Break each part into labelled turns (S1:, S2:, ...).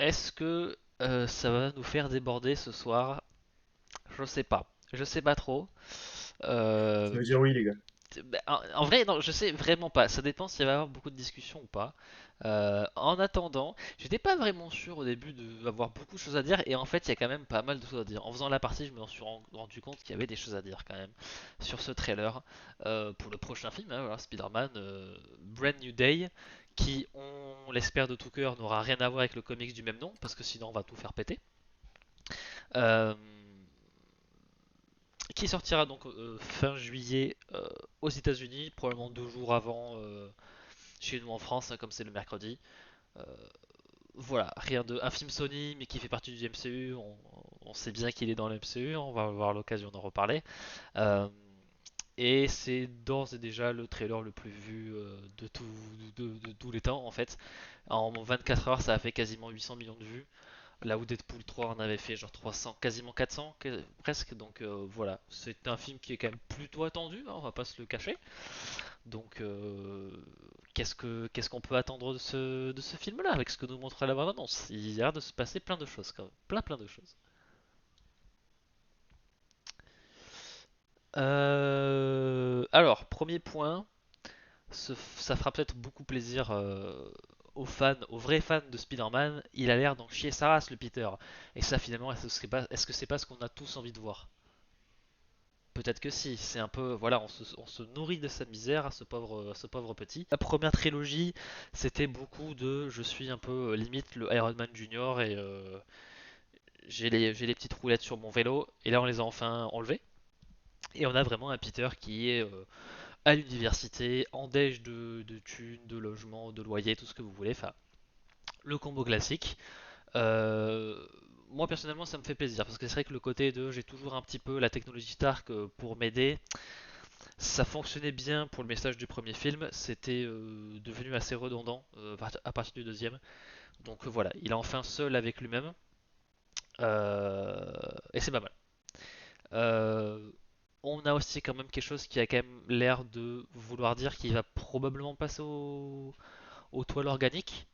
S1: est-ce que ça va nous faire déborder ce soir? Je sais pas. Je sais pas trop.
S2: Ça
S1: Euh,
S2: veut dire oui, les gars.
S1: bah, en vrai, non, je sais vraiment pas. Ça dépend s'il va y avoir beaucoup de discussions ou pas. En attendant, j'étais pas vraiment sûr au début d'avoir beaucoup de choses à dire, et en fait, il y a quand même pas mal de choses à dire. En faisant la partie, je me suis rendu compte qu'il y avait des choses à dire quand même sur ce trailer pour le prochain film, hein, voilà, Spider-Man Brand New Day, qui, on l'espère de tout cœur, n'aura rien à voir avec le comics du même nom, parce que sinon on va tout faire péter. Euh, qui sortira donc fin juillet aux États-Unis, probablement 2 jours avant chez nous en France, hein, comme c'est le mercredi. Euh, voilà, rien de. Un film Sony, mais qui fait partie du MCU. On sait bien qu'il est dans le MCU, on va avoir l'occasion d'en reparler. Euh, et c'est d'ores et déjà le trailer le plus vu de tous les temps en fait. En 24 heures, ça a fait quasiment 800 millions de vues. Là où Deadpool 3 en avait fait genre 300, quasiment 400 presque. Donc voilà, c'est un film qui est quand même plutôt attendu, hein, on va pas se le cacher. Donc qu'est-ce qu'on peut attendre de ce film-là avec ce que nous montre la bande-annonce? Il y a l'air de se passer plein de choses quand même, plein de choses. Alors premier point, ça fera peut-être beaucoup plaisir aux fans, aux vrais fans de Spider-Man. Il a l'air d'en chier sa race le Peter. Et ça finalement, est-ce que c'est pas ce qu'on a tous envie de voir? Peut-être que si, c'est un peu, voilà, on se nourrit de sa misère à ce pauvre petit. La première trilogie, c'était beaucoup de, je suis un peu limite le Iron Man Junior et j'ai les petites roulettes sur mon vélo, et là on les a enfin enlevées. Et on a vraiment un Peter qui est à l'université, en déj de thunes, de logement, de loyer, tout ce que vous voulez, enfin, le combo classique. Euh, Moi personnellement ça me fait plaisir parce que c'est vrai que le côté de j'ai toujours un petit peu la technologie Stark pour m'aider. Ça fonctionnait bien pour le message du premier film, c'était devenu assez redondant à partir du deuxième. Donc voilà, il est enfin seul avec lui-même, et c'est pas mal. Euh, on a aussi quand même quelque chose qui a quand même l'air de vouloir dire qu'il va probablement passer aux toiles organiques.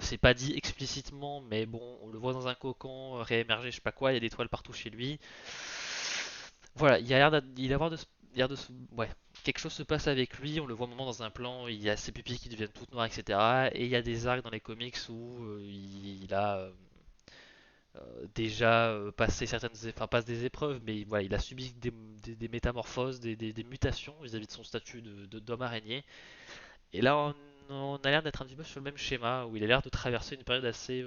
S1: C'est pas dit explicitement, mais bon, on le voit dans un cocon réémerger, je sais pas quoi, il y a des toiles partout chez lui. Voilà, il y a l'air ouais, quelque chose se passe avec lui. On le voit un moment dans un plan, il y a ses pupilles qui deviennent toutes noires, etc. Et il y a des arcs dans les comics où il a déjà passé enfin passe des épreuves, mais voilà, il a subi des métamorphoses, des mutations vis-à-vis de son statut d'homme araignée. Et là, on a l'air d'être un petit peu sur le même schéma, où il a l'air de traverser une période assez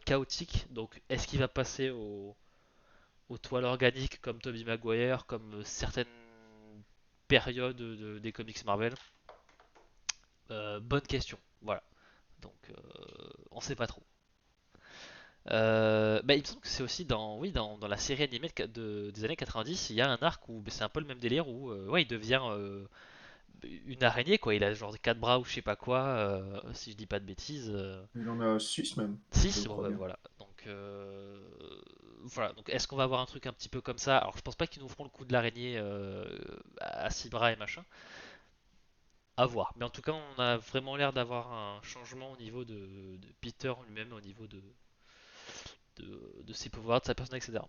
S1: chaotique. Donc, est-ce qu'il va passer aux toiles organiques comme Tobey Maguire, comme certaines périodes des comics Marvel? Bonne question. Voilà. Donc, on sait pas trop. Bah, il me semble que c'est aussi oui, dans la série animée des années 90, il y a un arc où c'est un peu le même délire où ouais, il devient une araignée quoi. Il a genre 4 bras ou je sais pas quoi, si je dis pas de bêtises.
S2: Il en a 6 même, je
S1: 6, bon
S2: crois
S1: bah
S2: bien.
S1: voilà. Donc voilà. Donc est-ce qu'on va avoir un truc un petit peu comme ça? Alors je pense pas qu'ils nous feront le coup de l'araignée à 6 bras et machin. À voir. Mais en tout cas, on a vraiment l'air d'avoir un changement au niveau de Peter lui-même, au niveau de ses pouvoirs, de sa personnalité, etc.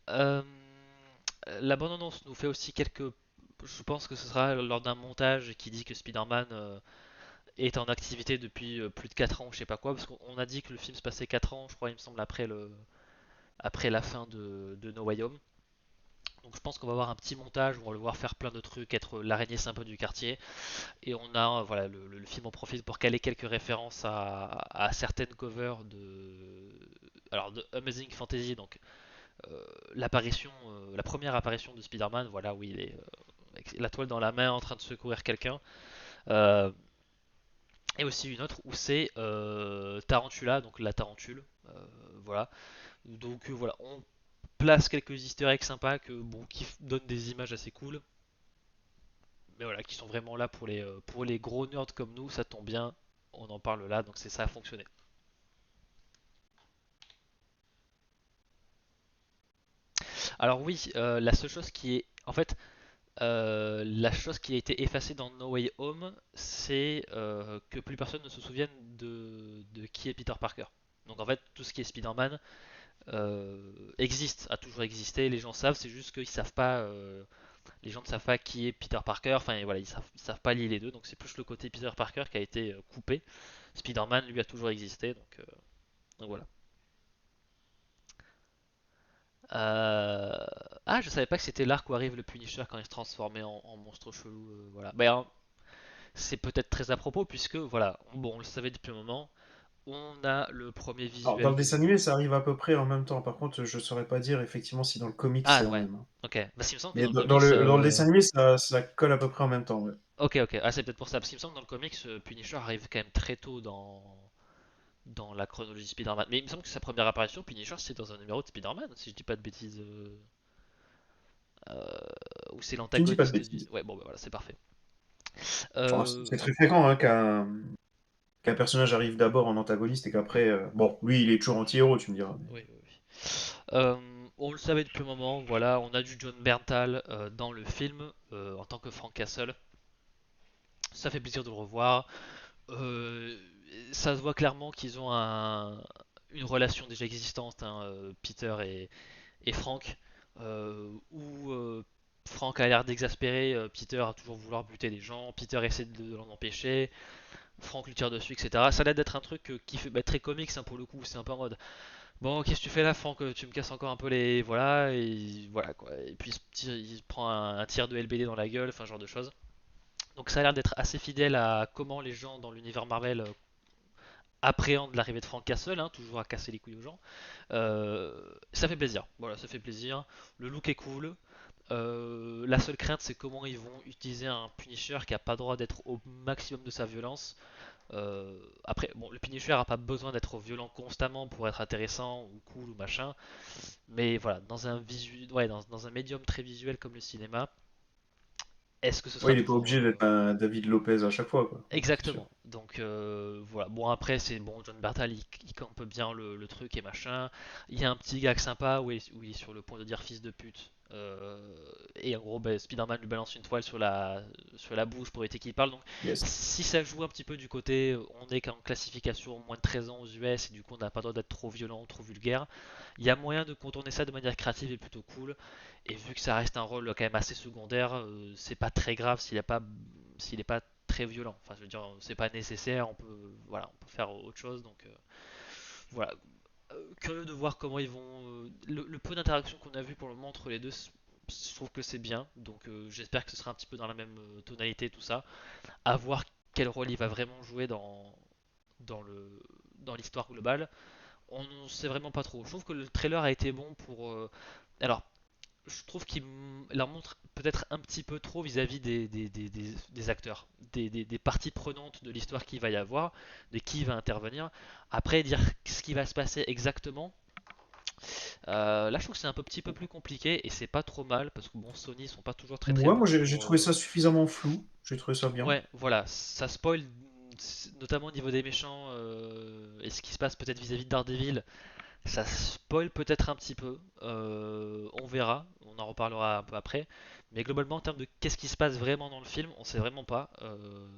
S1: Euh, la bande-annonce nous fait aussi quelques. Je pense que ce sera lors d'un montage qui dit que Spider-Man est en activité depuis plus de 4 ans, je sais pas quoi, parce qu'on a dit que le film se passait 4 ans, je crois, il me semble, après la fin de No Way Home. Donc je pense qu'on va avoir un petit montage où on va le voir faire plein de trucs, être l'araignée sympa du quartier. Et on a, voilà, le film en profite pour caler quelques références à certaines covers de Amazing Fantasy, donc la première apparition de Spider-Man, voilà, où il est avec la toile dans la main en train de secourir quelqu'un. Euh, et aussi une autre où c'est Tarantula, donc la tarentule. Voilà. Donc voilà, on place quelques easter eggs sympas qui donnent des images assez cool. Mais voilà, qui sont vraiment là pour les gros nerds comme nous, ça tombe bien, on en parle là, donc c'est ça a fonctionné. Alors oui, la seule chose qui est, en fait, La chose qui a été effacée dans No Way Home, c'est que plus personne ne se souvienne de qui est Peter Parker. Donc en fait, tout ce qui est Spider-Man existe, a toujours existé, les gens savent, c'est juste qu'ils savent pas, les gens ne savent pas qui est Peter Parker, enfin voilà, ils savent pas lier les deux, donc c'est plus le côté Peter Parker qui a été coupé. Spider-Man lui a toujours existé, donc voilà. Euh, Ah, je savais pas que c'était l'arc où arrive le Punisher quand il se transformait en monstre chelou, voilà. Ben, c'est peut-être très à propos puisque voilà, bon, on le savait depuis un moment, on a le premier
S2: Alors, dans
S1: visuel
S2: le
S1: du.
S2: dessin animé, ça arrive à peu près en même temps. Par contre, je saurais pas dire effectivement si dans le comics c'est
S1: Ah
S2: la
S1: ouais,
S2: même, hein.
S1: ok. Parce qu'il me semble que
S2: Mais
S1: dans le comics,
S2: dans le dessin animé, ça colle à peu près en même temps, ouais.
S1: ok, ok. Ah, c'est peut-être pour ça. Parce qu'il me semble que dans le comics, Punisher arrive quand même très tôt dans la chronologie Spider-Man. Mais il me semble que sa première apparition, Punisher, c'est dans un numéro de Spider-Man, si je dis pas de bêtises. Euh, Où c'est
S2: Tu ne dis pas de
S1: l'antagoniste du.
S2: bêtises.
S1: Ouais, bon, bah, voilà, c'est parfait.
S2: Enfin,
S1: Euh,
S2: c'est très fréquent hein, qu'un personnage arrive d'abord en antagoniste et qu'après, bon, lui, il est toujours anti-héros, tu me diras.
S1: oui, oui, oui. Euh, on le savait depuis un moment, voilà, on a du John Berntal dans le film en tant que Frank Castle. Ça fait plaisir de le revoir. Euh, Ça se voit clairement qu'ils ont une relation déjà existante, hein, Peter et Frank, où Frank a l'air d'exaspérer, Peter a toujours vouloir buter des gens, Peter essaie de l'en empêcher, Frank lui tire dessus, etc. Ça a l'air d'être un truc qui fait très comics hein, pour le coup, c'est un peu en mode bon, qu'est-ce que tu fais là, Franck? Tu me casses encore un peu les. Voilà, et voilà quoi. Et puis il prend un tir de LBD dans la gueule, enfin, ce genre de choses. Donc ça a l'air d'être assez fidèle à comment les gens dans l'univers Marvel appréhendent l'arrivée de Frank Castle, hein, toujours à casser les couilles aux gens. Ça fait plaisir, voilà, ça fait plaisir. Le look est cool. La seule crainte, c'est comment ils vont utiliser un Punisher qui a pas droit d'être au maximum de sa violence. Après, bon, le Punisher a pas besoin d'être violent constamment pour être intéressant ou cool ou machin. Mais voilà, dans un médium très visuel comme le cinéma, est-ce que ce
S2: Ouais,
S1: sera
S2: il est pas
S1: toujours
S2: obligé d'être un David Lopez à chaque fois, quoi. C'est sûr.
S1: exactement? Donc voilà. Bon après c'est bon, John Bartal il campe bien le truc et machin. Il y a un petit gag sympa où il est sur le point de dire fils de pute. Et en gros, Spider-Man lui balance une toile sur la bouche pour éviter qu'il parle. Donc,
S2: Yes.
S1: si ça joue un petit peu du côté, on est qu'en classification moins de 13 ans aux US et du coup, on n'a pas le droit d'être trop violent, trop vulgaire. Il y a moyen de contourner ça de manière créative et plutôt cool. Et vu que ça reste un rôle quand même assez secondaire, c'est pas très grave s'il est pas très violent. Enfin, je veux dire, c'est pas nécessaire. On peut faire autre chose. Donc, voilà. Curieux de voir comment ils vont. Le peu d'interaction qu'on a vu pour le moment entre les deux, je trouve que c'est bien. Donc, j'espère que ce sera un petit peu dans la même tonalité, tout ça. À voir quel rôle il va vraiment jouer dans le dans l'histoire globale. On ne sait vraiment pas trop. Je trouve que le trailer a été bon pour. Alors, je trouve qu'il leur montre peut-être un petit peu trop vis-à-vis des acteurs, des parties prenantes de l'histoire qu'il va y avoir, de qui va intervenir. Après, dire ce qui va se passer exactement, là je trouve que c'est un petit peu plus compliqué et c'est pas trop mal parce que bon, Sony ils sont pas toujours très très
S2: Ouais,
S1: bons
S2: moi j'ai
S1: pour.
S2: trouvé ça suffisamment flou. J'ai trouvé ça bien.
S1: Ouais, voilà, ça spoil notamment au niveau des méchants et ce qui se passe peut-être vis-à-vis de Daredevil. Ça spoil peut-être un petit peu, on verra, on en reparlera un peu après. Mais globalement, en termes de qu'est-ce qui se passe vraiment dans le film, on sait vraiment pas.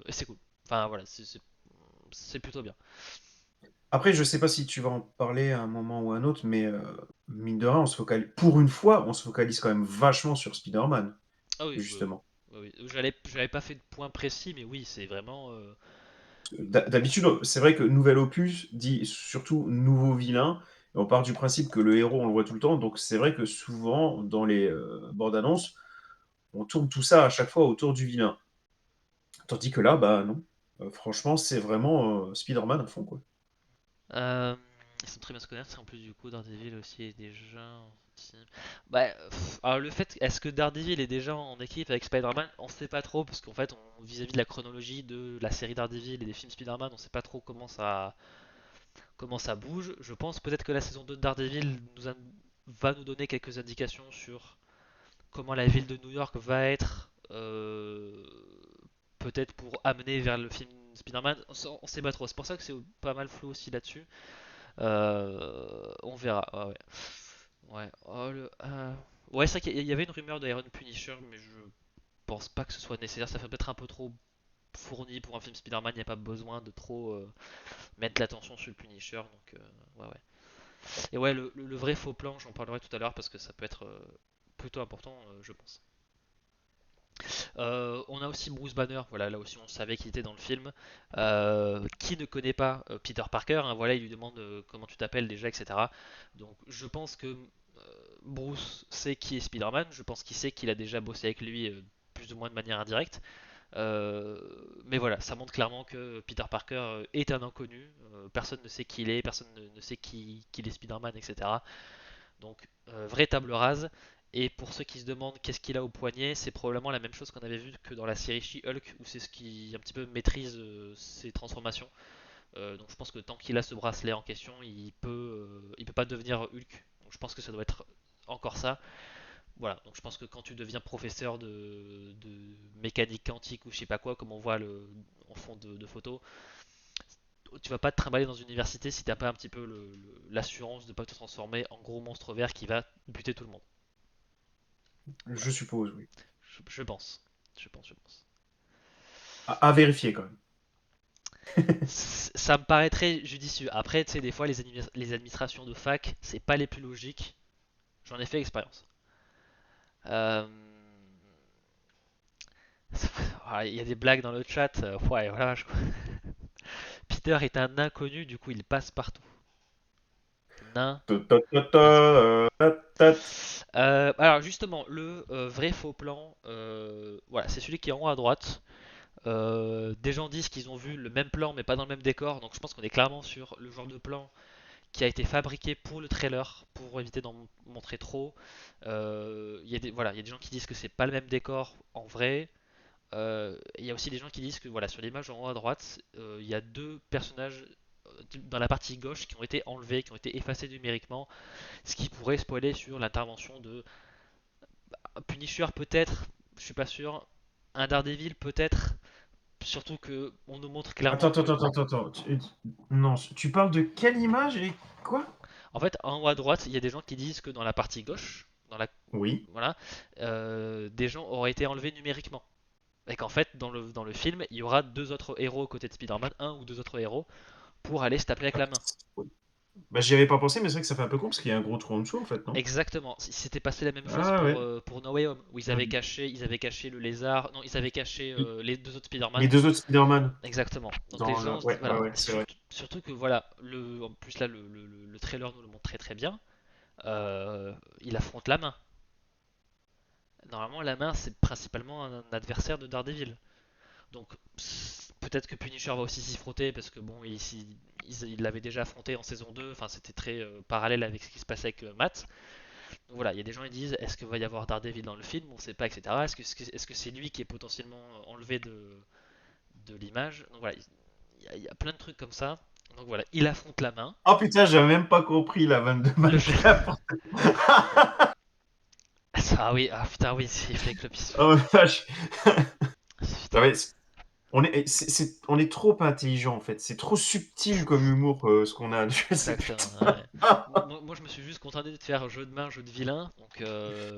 S1: Et c'est cool. Enfin voilà, c'est plutôt bien.
S2: Après, je sais pas si tu vas en parler à un moment ou à un autre, mais mine de rien, pour une fois, on se focalise quand même vachement sur Spider-Man,
S1: Ah oui, oui, oui.
S2: justement.
S1: Oui, oui. J'avais pas fait de point précis, mais oui, c'est vraiment.
S2: D'habitude, c'est vrai que nouvel opus dit surtout nouveau vilain, et on part du principe que le héros, on le voit tout le temps, donc c'est vrai que souvent, dans les bandes annonces, on tourne tout ça à chaque fois autour du vilain. Tandis que là, bah non. Franchement, c'est vraiment Spider-Man à fond, quoi.
S1: Euh, Ils sont très bien se connaître, en plus du coup Daredevil aussi est déjà en team. Bah, alors le fait, est-ce que Daredevil est déjà en équipe avec Spider-Man? On sait pas trop, parce qu'en fait, vis-à-vis de la chronologie de la série Daredevil et des films Spider-Man, on sait pas trop comment ça bouge. Je pense peut-être que la saison 2 de Daredevil va nous donner quelques indications sur comment la ville de New York va être, peut-être pour amener vers le film Spider-Man. On sait pas trop, c'est pour ça que c'est pas mal flou aussi là-dessus. On verra. Ouais, ouais. Ouais, oh, ouais c'est vrai qu'il y avait une rumeur d'Iron Punisher, mais pense pas que ce soit nécessaire. Ça fait peut-être un peu trop fourni pour un film Spider-Man. Il n'y a pas besoin de trop mettre l'attention sur le Punisher. Donc, ouais, ouais. Et ouais, le vrai faux plan, j'en parlerai tout à l'heure parce que ça peut être plutôt important, je pense. On a aussi Bruce Banner, voilà, là aussi on savait qu'il était dans le film. Qui ne connaît pas Peter Parker, hein, voilà, il lui demande comment tu t'appelles déjà, etc. Donc je pense que Bruce sait qui est Spider-Man, je pense qu'il sait qu'il a déjà bossé avec lui plus ou moins de manière indirecte. Euh, mais voilà, ça montre clairement que Peter Parker est un inconnu, personne ne sait qui il est, personne ne sait qu'il est Spider-Man, etc. Donc, vraie table rase. Et pour ceux qui se demandent qu'est-ce qu'il a au poignet, c'est probablement la même chose qu'on avait vu que dans la série She-Hulk, où c'est ce qui un petit peu maîtrise ses transformations. Donc je pense que tant qu'il a ce bracelet en question, il peut pas devenir Hulk. Donc je pense que ça doit être encore ça. Voilà, donc je pense que quand tu deviens professeur de mécanique quantique ou je sais pas quoi, comme on voit en fond de photo, tu vas pas te trimballer dans une université si t'as pas un petit peu l'assurance de pas te transformer en gros monstre vert qui va buter tout le monde. Voilà,
S2: Je suppose, oui.
S1: je pense. Je pense, je pense.
S2: À vérifier quand même.
S1: Ça me paraîtrait judicieux. Après, tu sais, des fois, les administrations de fac, c'est pas les plus logiques. J'en ai fait expérience. Euh, Il y a des blagues dans le chat. Ouais, voilà. Peter est un inconnu, du coup, il passe partout. Nain
S2: Ta, ta, ta, ta,
S1: passe partout.
S2: ta, ta.
S1: Alors justement, le vrai faux plan, voilà, c'est celui qui est en haut à droite. Des gens disent qu'ils ont vu le même plan mais pas dans le même décor, donc je pense qu'on est clairement sur le genre de plan qui a été fabriqué pour le trailer, pour éviter d'en montrer trop. Voilà, il y a des gens qui disent que c'est pas le même décor en vrai. Il y a aussi des gens qui disent que voilà, sur l'image en haut à droite, il y a deux personnages dans la partie gauche qui ont été enlevés, qui ont été effacés numériquement, ce qui pourrait spoiler sur l'intervention de Punisher peut-être, je suis pas sûr. Un Daredevil peut-être, surtout que on nous montre
S2: Attends,
S1: clairement
S2: attends,
S1: que,
S2: attends, attends, attends. Non, tu parles de quelle image et quoi?
S1: en fait, en haut à droite, il y a des gens qui disent que dans la partie gauche,
S2: Oui.
S1: voilà, des gens auraient été enlevés numériquement. Et qu'en fait, dans le film, il y aura deux autres héros aux côtés de Spider-Man, un ou deux autres héros, pour aller se taper avec la main.
S2: Bah, j'y avais pas pensé, mais c'est vrai que ça fait un peu con parce qu'il y a un gros trou en dessous en fait, non?
S1: Exactement. Il s'était passé la même chose
S2: Ah ouais.
S1: pour No Way Home, où
S2: Hmm.
S1: ils avaient caché le lézard, non, ils avaient caché les deux autres
S2: Les
S1: Spider-Man.
S2: deux autres Spider-Man
S1: Exactement. Donc les
S2: dans
S1: gens
S2: le.
S1: se disent
S2: Ouais, ouais,
S1: voilà,
S2: ouais, c'est vrai.
S1: surtout que voilà, en plus là le trailer nous le montre très très bien. Il affronte la main. Normalement la main c'est principalement un adversaire de Daredevil. Donc peut-être que Punisher va aussi s'y frotter parce que bon il l'avait déjà affronté en saison 2. Enfin c'était très parallèle avec ce qui se passait avec Matt. Donc voilà, il y a des gens qui disent est-ce qu'il va y avoir Daredevil dans le film, on sait pas, etc. Est-ce que c'est lui qui est potentiellement enlevé de l'image. Donc voilà, il y a plein de trucs comme ça. Donc voilà, il affronte la main.
S2: Oh putain, j'avais même pas compris la vanne de
S1: Le jeu.
S2: Minecraft.
S1: Ah oui, ah putain, oui, il fait que le pisse.
S2: Oh vache. Non,
S1: Putain,
S2: mais on est trop intelligent en fait. C'est trop subtil comme humour ce qu'on a. Je sais
S1: exactement.
S2: putain.
S1: Ouais. Moi, je me suis juste contenté de faire jeu de main, jeu de vilain. Donc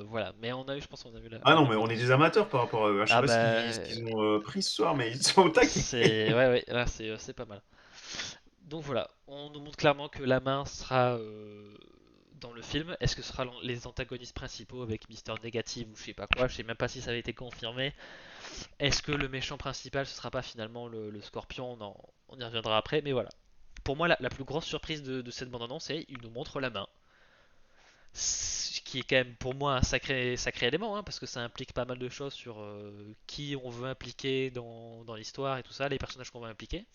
S1: voilà, mais je pense qu'on a eu
S2: Ah
S1: la
S2: non,
S1: même
S2: mais on est des
S1: potentiel.
S2: amateurs par rapport à eux. Je sais
S1: Ah
S2: pas
S1: bah,
S2: ce qu'ils ont pris ce soir, mais ils sont au taquet.
S1: c'est. Ouais, ouais, là, c'est pas mal. Donc voilà, on nous montre clairement que la main sera dans le film. Est-ce que ce sera les antagonistes principaux avec Mister Négative ou je sais pas quoi? Je sais même pas si ça avait été confirmé. Est-ce que le méchant principal ce sera pas finalement le Scorpion? On y reviendra après, mais voilà. Pour moi, la plus grosse surprise de cette bande-annonce, c'est qu'il nous montre la main. Ce qui est quand même pour moi un sacré élément, hein, parce que ça implique pas mal de choses sur qui on veut impliquer dans l'histoire et tout ça, les personnages qu'on va impliquer.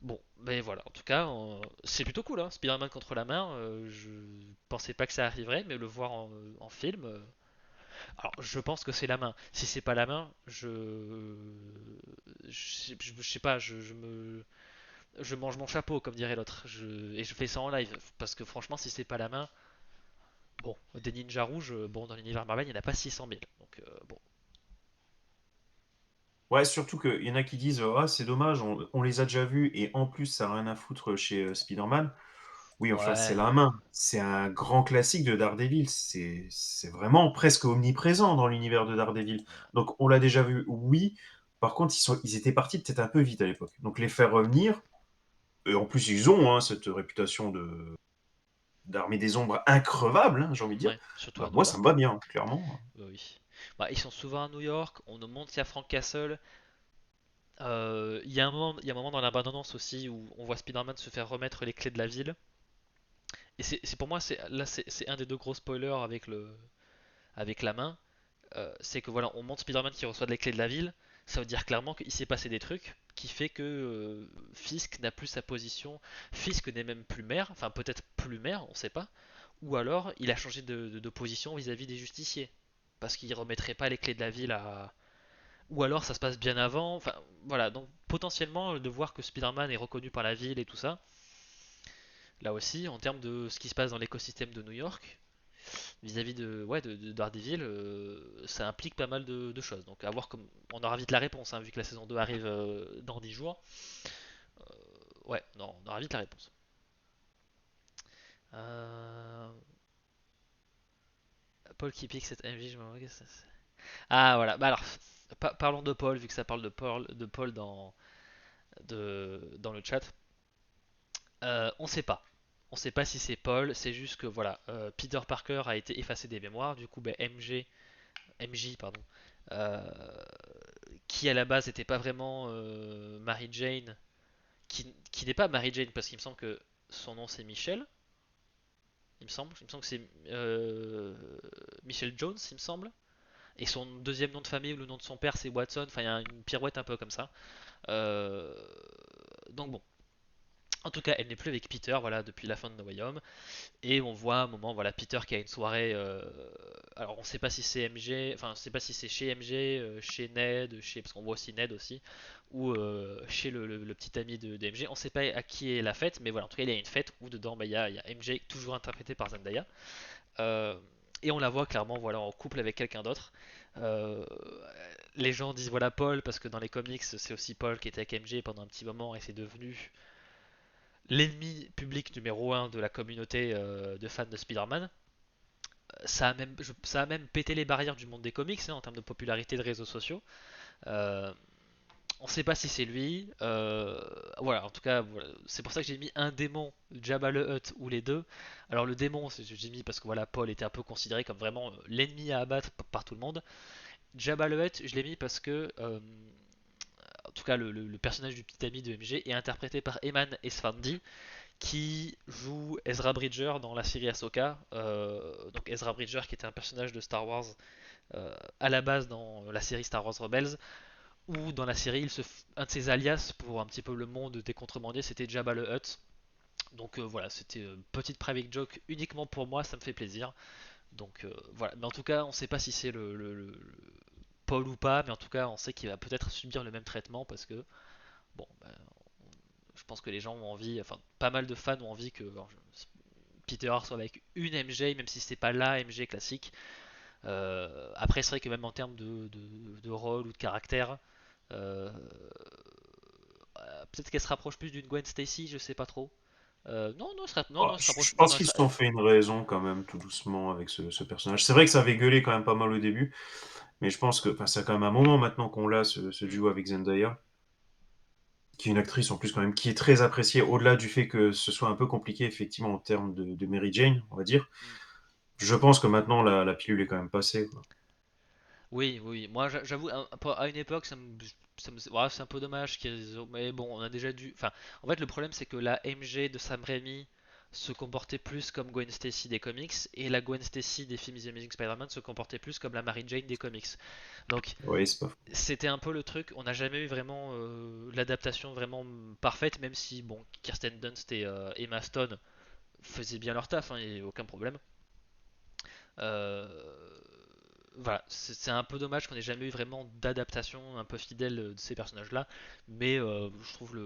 S1: Bon, mais voilà, en tout cas, c'est plutôt cool, hein, Spider-Man contre la main. Je pensais pas que ça arriverait, mais le voir en film. Alors, je pense que c'est la main. Si c'est pas la main, je sais pas, je mange mon chapeau, comme dirait l'autre. Et je fais ça en live, parce que franchement, si c'est pas la main, bon, des ninjas rouges, bon, dans l'univers Marvel, il n'y en a pas 600 000. Donc, bon,
S2: Ouais, surtout qu'il y en a qui disent ah, c'est dommage, on les a déjà vus et en plus ça n'a rien à foutre chez Spider-Man. Oui, enfin, c'est
S1: Ouais,
S2: la main. C'est un grand classique de Daredevil. C'est vraiment presque omniprésent dans l'univers de Daredevil. Donc, on l'a déjà vu, oui. Par contre, ils étaient partis peut-être un peu vite à l'époque. Donc, les faire revenir, et en plus, ils ont cette réputation d'armée des ombres increvable, hein, j'ai envie de dire.
S1: ouais, surtout
S2: Bah,
S1: à New
S2: moi, ça me
S1: York.
S2: va bien, clairement.
S1: Oui. Bah, ils sont souvent à New York, on nous montre qu'il y a Frank Castle. Il y a un moment dans l'abandonnance aussi où on voit Spider-Man se faire remettre les clés de la ville. Et pour moi, c'est un des deux gros spoilers avec la main. C'est que voilà, on montre Spider-Man qui reçoit les clés de la ville. Ça veut dire clairement qu'il s'est passé des trucs qui fait que Fisk n'a plus sa position. Fisk n'est même plus maire, enfin peut-être plus maire, on sait pas. Ou alors il a changé de position vis-à-vis des justiciers. Parce qu'il remettrait pas les clés de la ville à. Ou alors ça se passe bien avant. Enfin voilà, donc potentiellement de voir que Spider-Man est reconnu par la ville et tout ça. Là aussi, en termes de ce qui se passe dans l'écosystème de New York, vis-à-vis de Daredevil, ça implique pas mal de choses. Donc à voir comme on aura vite la réponse, hein, vu que la saison 2 arrive dans 10 jours. Ouais, non, on aura vite la réponse. Euh, Paul qui pique cette MJ, je me demande qu'est-ce que c'est. Ah voilà, bah alors, parlons de Paul, vu que ça parle de Paul dans le chat. On sait pas. On sait pas si c'est Paul, c'est juste que voilà, Peter Parker a été effacé des mémoires, du coup, ben, MJ, pardon, euh, qui à la base n'était pas vraiment Mary Jane, qui n'est pas Mary Jane parce qu'il me semble que son nom c'est Michel, il me semble que c'est Michel Jones, il me semble, et son deuxième nom de famille ou le nom de son père c'est Watson, enfin il y a une pirouette un peu comme ça. Euh, donc bon, en tout cas elle n'est plus avec Peter, voilà, depuis la fin de No Way Home. Et on voit un moment, voilà, Peter qui a une soirée. Alors on sait pas si c'est MG, enfin on sait pas si c'est chez MG, chez Ned, parce qu'on voit aussi Ned aussi, ou chez le petit ami de MG. On sait pas à qui est la fête, mais voilà, en tout cas il y a une fête où dedans bah, il y a MJ toujours interprété par Zendaya. Euh, et on la voit clairement, voilà, en couple avec quelqu'un d'autre. Euh, les gens disent voilà Paul parce que dans les comics c'est aussi Paul qui était avec MJ pendant un petit moment et c'est devenu l'ennemi public numéro un de la communauté de fans de Spider-Man. Ça a même pété les barrières du monde des comics hein, en termes de popularité de réseaux sociaux. Euh, on ne sait pas si c'est lui. Voilà, en tout cas, voilà. C'est pour ça que j'ai mis un démon, Jabba le Hutt ou les deux. Alors le démon, j'ai mis parce que voilà, Paul était un peu considéré comme vraiment l'ennemi à abattre par tout le monde. Jabba le Hutt, je l'ai mis parce que, en tout cas, le personnage du petit ami de MG est interprété par Eman Esfandi, qui joue Ezra Bridger dans la série Ahsoka. Donc Ezra Bridger qui était un personnage de Star Wars à la base dans la série Star Wars Rebels, ou dans la série, un de ses alias pour un petit peu le monde des contrebandiers, c'était Jabba le Hutt. Donc voilà, c'était une petite private joke uniquement pour moi, ça me fait plaisir. Donc voilà, mais en tout cas, on sait pas si c'est le Paul ou pas, mais en tout cas, on sait qu'il va peut-être subir le même traitement parce que, bon, bah, je pense que les gens ont envie, enfin, pas mal de fans ont envie que Peter soit avec une MJ, même si c'est pas la MJ classique. Après, c'est vrai que même en termes de rôle ou de caractère, euh, peut-être qu'elle se rapproche plus d'une Gwen Stacy, je sais pas trop. Non, non, non,
S2: Oh,
S1: non, elle se
S2: je
S1: rapproche. Non,
S2: pense
S1: non,
S2: qu'ils se sont fait une raison quand même, tout doucement, avec ce personnage. C'est vrai que ça avait gueulé quand même pas mal au début, mais je pense que, enfin, c'est quand même un moment maintenant qu'on l'a, ce
S1: Hmm.
S2: duo avec Zendaya, qui est une actrice en plus quand même, qui est très appréciée, au-delà du fait que ce soit un peu compliqué, effectivement, en termes de Mary Jane, on va dire.
S1: Hmm.
S2: Je pense que maintenant, la pilule est quand même passée, quoi.
S1: Oui, oui, moi j'avoue, à une époque, ouais, c'est un peu dommage mais bon, on a déjà dû. Enfin, en fait, le problème c'est que la MG de Sam Raimi se comportait plus comme Gwen Stacy des comics, et la Gwen Stacy des films The Amazing Spider-Man se comportait plus comme la Mary Jane des comics. Donc,
S2: Oui, c'est pas faux.
S1: c'était un peu le truc, on n'a jamais eu vraiment l'adaptation vraiment parfaite, même si, bon, Kirsten Dunst et Emma Stone faisaient bien leur taf, il n'y a aucun problème. Euh, voilà, c'est un peu dommage qu'on ait jamais eu vraiment d'adaptation un peu fidèle de ces personnages-là, mais je trouve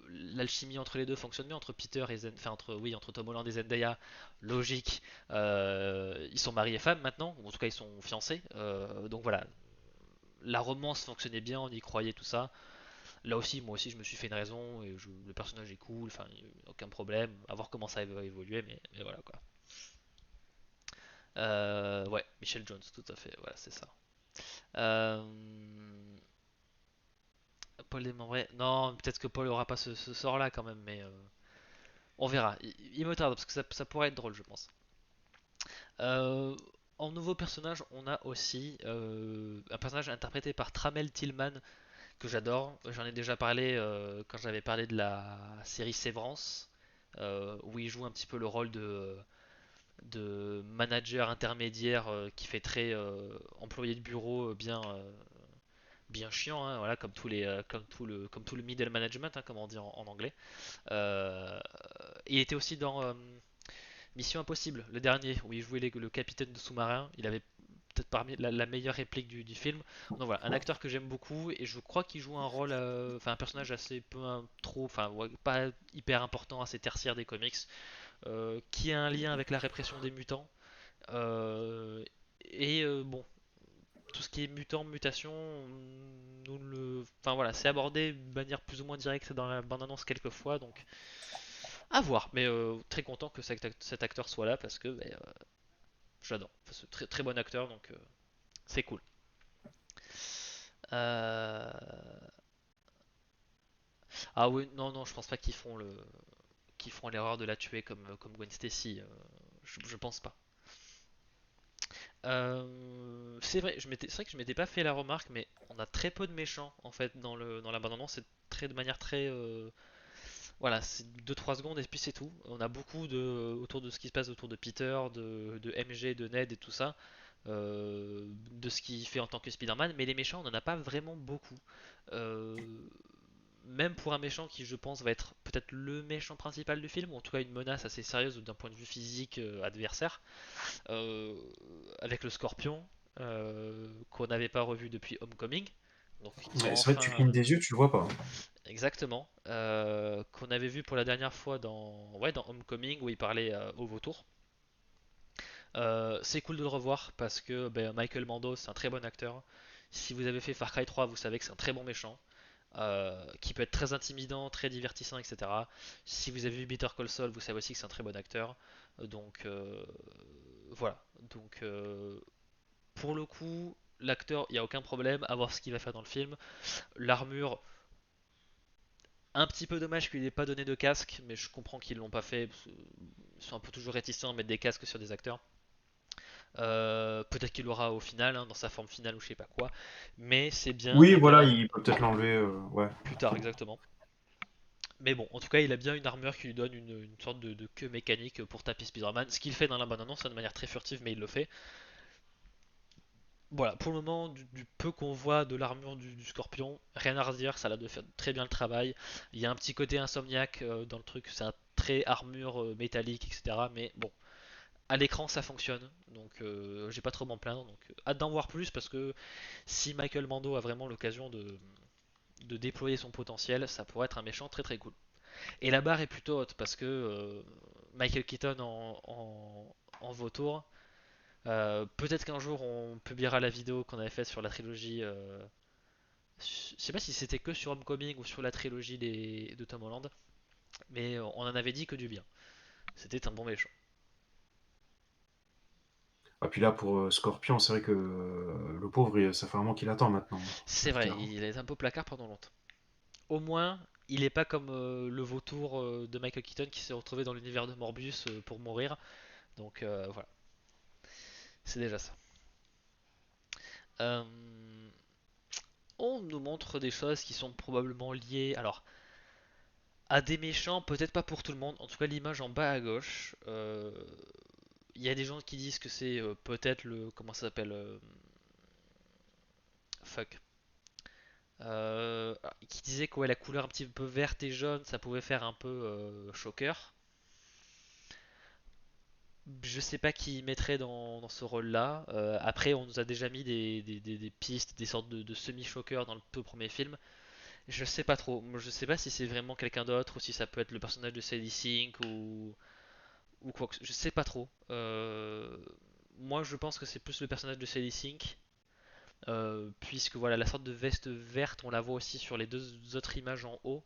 S1: l'alchimie entre les deux fonctionne bien entre Peter et enfin entre Tom Holland et Zendaya, logique. Ils sont mariés et femmes maintenant, ou en tout cas ils sont fiancés, donc voilà, la romance fonctionnait bien, on y croyait tout ça. Là aussi, moi aussi, je me suis fait une raison et le personnage est cool, enfin, aucun problème. À voir comment ça va évoluer, mais voilà quoi. Ouais, Michel Jones, tout à fait, voilà, c'est ça. Euh, Paul Desmembray, non, peut-être que Paul aura pas ce sort-là quand même, mais on verra. Il me tarde parce que ça pourrait être drôle, je pense. Euh, En nouveau personnage, on a aussi un personnage interprété par Tramel Tillman que j'adore. J'en ai déjà parlé quand j'avais parlé de la série Sévrance, où il joue un petit peu le rôle de manager intermédiaire qui fait très employé de bureau bien chiant, hein, voilà, comme tout le middle management, hein, comme on dit en anglais. Il était aussi dans Mission Impossible, le dernier, où il jouait le capitaine de sous-marin. Il avait peut-être parmi la meilleure réplique du film. Donc voilà, un acteur que j'aime beaucoup et je crois qu'il joue un rôle, enfin un personnage assez peu trop, enfin ouais, pas hyper important, assez tertiaire des comics, qui a un lien avec la répression des mutants. Euh, bon, tout ce qui est mutant, mutation, enfin voilà, c'est abordé de manière plus ou moins directe dans la bande-annonce quelques fois, donc à voir. Mais très content que cet acteur soit là parce que j'adore. Enfin, c'est très très bon acteur, donc c'est cool. Euh, Ah oui, non, non, je pense pas qu'ils feront l'erreur de la tuer comme Gwen Stacy. Je pense pas. C'est vrai que je m'étais pas fait la remarque, mais on a très peu de méchants en fait dans la bande-annonce. C'est très de manière très, voilà, c'est 2-3 secondes et puis c'est tout. On a beaucoup autour de ce qui se passe autour de Peter, de MJ, de Ned et tout ça, de ce qu'il fait en tant que Spider-Man, mais les méchants, on en a pas vraiment beaucoup. Euh, Même pour un méchant qui, je pense, va être peut-être le méchant principal du film, ou en tout cas une menace assez sérieuse d'un point de vue physique adversaire, euh, avec le Scorpion, qu'on n'avait pas revu depuis Homecoming. Donc ils ont
S2: Ouais, c'est vrai que tu
S1: enfin
S2: clignes des yeux, tu le vois pas.
S1: exactement qu'on avait vu pour la dernière fois dans Homecoming où il parlait au vautour. C'est cool de le revoir parce que Michael Mando c'est un très bon acteur. Si vous avez fait Far Cry 3, vous savez que c'est un très bon méchant. Qui peut être très intimidant, très divertissant, etc. Si vous avez vu Better Call Saul, vous savez aussi que c'est un très bon acteur. Donc voilà. Donc pour le coup, l'acteur, il n'y a aucun problème à voir ce qu'il va faire dans le film. L'armure, un petit peu dommage qu'il n'ait pas donné de casque, mais je comprends qu'ils l'ont pas fait. Ils sont un peu toujours réticents à mettre des casques sur des acteurs. Peut-être qu'il l'aura au final, hein, dans sa forme finale ou je sais pas quoi. Mais c'est bien
S2: Oui,
S1: de
S2: voilà,
S1: bien
S2: il peut peut-être l'enlever, ouais.
S1: plus tard exactement. Mais bon, en tout cas, il a bien une armure qui lui donne une sorte de queue mécanique pour taper Spider-Man. Ce qu'il fait dans la bande-annonce, de manière très furtive, mais il le fait. Voilà, pour le moment, du peu qu'on voit de l'armure du Scorpion, rien à redire, ça a l'air de faire très bien le travail. Il y a un petit côté insomniaque dans le truc, c'est un très armure métallique, etc. Mais bon, à l'écran ça fonctionne, donc j'ai pas trop m'en plaindre. Donc hâte d'en voir plus parce que si Michael Mando a vraiment l'occasion de déployer son potentiel, ça pourrait être un méchant très très cool. Et la barre est plutôt haute parce que Michael Keaton en vautour. Peut-être qu'un jour on publiera la vidéo qu'on avait faite sur la trilogie. Je sais pas si c'était que sur Homecoming ou sur la trilogie de Tom Holland, mais on en avait dit que du bien. C'était un bon méchant.
S2: Et puis là, pour Scorpion, c'est vrai que le pauvre, ça fait un moment qu'il attend maintenant,
S1: C'est
S2: Peter,
S1: vrai,
S2: hein.
S1: il est un peu au placard pendant longtemps. Au moins, il est pas comme le vautour de Michael Keaton qui s'est retrouvé dans l'univers de Morbius pour mourir. Donc voilà, c'est déjà ça. Euh, on nous montre des choses qui sont probablement liées. Alors, à des méchants, peut-être pas pour tout le monde. En tout cas, l'image en bas à gauche, il y a des gens qui disent que c'est peut-être le. Comment ça s'appelle Fuck. Qui disait que ouais, la couleur un petit peu verte et jaune, ça pouvait faire un peu choqueur. Je sais pas qui mettrait dans ce rôle-là. Après, on nous a déjà mis des pistes, des sortes de semi-choqueurs dans le tout premier film. Je sais pas trop. Je sais pas si c'est vraiment quelqu'un d'autre ou si ça peut être le personnage de Sadie Sink ou quoi que je sais pas trop. Moi, je pense que c'est plus le personnage de Sadie Sink. puisque voilà, la sorte de veste verte, on la voit aussi sur les deux autres images en haut,